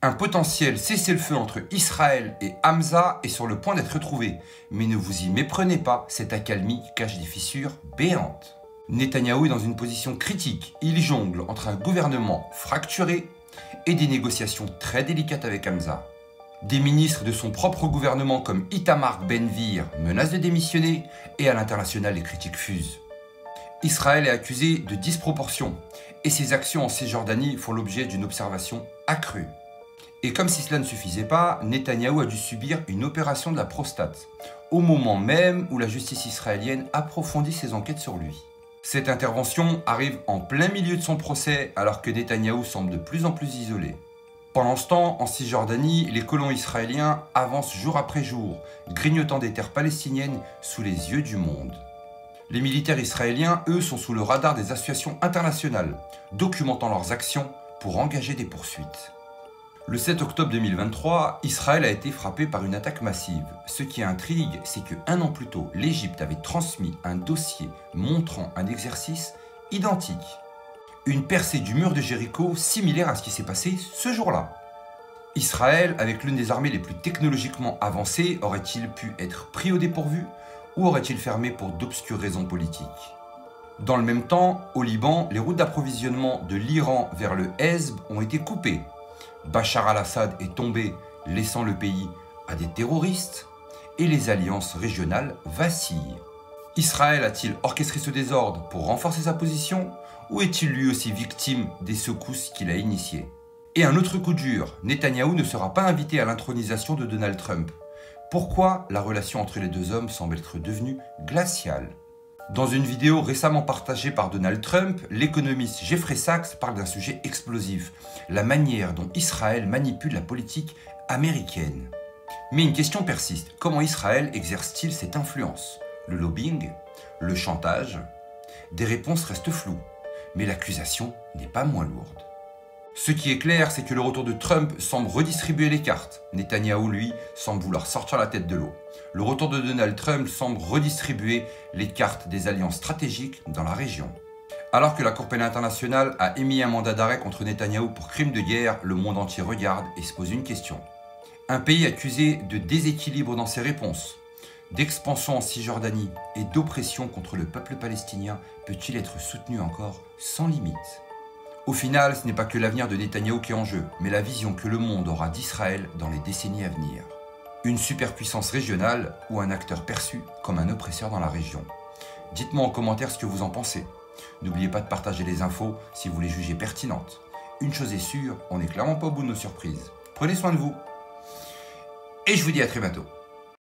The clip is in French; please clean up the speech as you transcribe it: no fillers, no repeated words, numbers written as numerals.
Un potentiel cessez-le-feu entre Israël et Hamza est sur le point d'être trouvé, mais ne vous y méprenez pas, cette accalmie cache des fissures béantes. Netanyahou est dans une position critique, il jongle entre un gouvernement fracturé et des négociations très délicates avec Hamza. Des ministres de son propre gouvernement comme Itamar Ben-Gvir menacent de démissionner et à l'international les critiques fusent. Israël est accusé de disproportion et ses actions en Cisjordanie font l'objet d'une observation accrue. Et comme si cela ne suffisait pas, Netanyahou a dû subir une opération de la prostate, au moment même où la justice israélienne approfondit ses enquêtes sur lui. Cette intervention arrive en plein milieu de son procès alors que Netanyahou semble de plus en plus isolé. Pendant ce temps, en Cisjordanie, les colons israéliens avancent jour après jour, grignotant des terres palestiniennes sous les yeux du monde. Les militaires israéliens, eux, sont sous le radar des associations internationales, documentant leurs actions pour engager des poursuites. Le 7 octobre 2023, Israël a été frappé par une attaque massive. Ce qui intrigue, c'est qu'un an plus tôt, l'Égypte avait transmis un dossier montrant un exercice identique. Une percée du mur de Jéricho similaire à ce qui s'est passé ce jour-là. Israël, avec l'une des armées les plus technologiquement avancées, aurait-il pu être pris au dépourvu ou aurait-il fermé pour d'obscures raisons politiques? Dans le même temps, au Liban, les routes d'approvisionnement de l'Iran vers le Hezb ont été coupées. Bachar al-Assad est tombé, laissant le pays à des terroristes, et les alliances régionales vacillent. Israël a-t-il orchestré ce désordre pour renforcer sa position, ou est-il lui aussi victime des secousses qu'il a initiées? Et un autre coup dur, Netanyahou ne sera pas invité à l'intronisation de Donald Trump. Pourquoi la relation entre les deux hommes semble être devenue glaciale? Dans une vidéo récemment partagée par Donald Trump, l'économiste Jeffrey Sachs parle d'un sujet explosif, la manière dont Israël manipule la politique américaine. Mais une question persiste, comment Israël exerce-t-il cette influence? Le lobbying? Le chantage? Des réponses restent floues, mais l'accusation n'est pas moins lourde. Ce qui est clair, c'est que le retour de Trump semble redistribuer les cartes. Netanyahou, lui, semble vouloir sortir la tête de l'eau. Le retour de Donald Trump semble redistribuer les cartes des alliances stratégiques dans la région. Alors que la Cour pénale internationale a émis un mandat d'arrêt contre Netanyahou pour crime de guerre, le monde entier regarde et se pose une question. Un pays accusé de déséquilibre dans ses réponses, d'expansion en Cisjordanie et d'oppression contre le peuple palestinien peut-il être soutenu encore sans limite? Au final, ce n'est pas que l'avenir de Netanyahou qui est en jeu, mais la vision que le monde aura d'Israël dans les décennies à venir. Une superpuissance régionale ou un acteur perçu comme un oppresseur dans la région. Dites-moi en commentaire ce que vous en pensez. N'oubliez pas de partager les infos si vous les jugez pertinentes. Une chose est sûre, on n'est clairement pas au bout de nos surprises. Prenez soin de vous. Et je vous dis à très bientôt.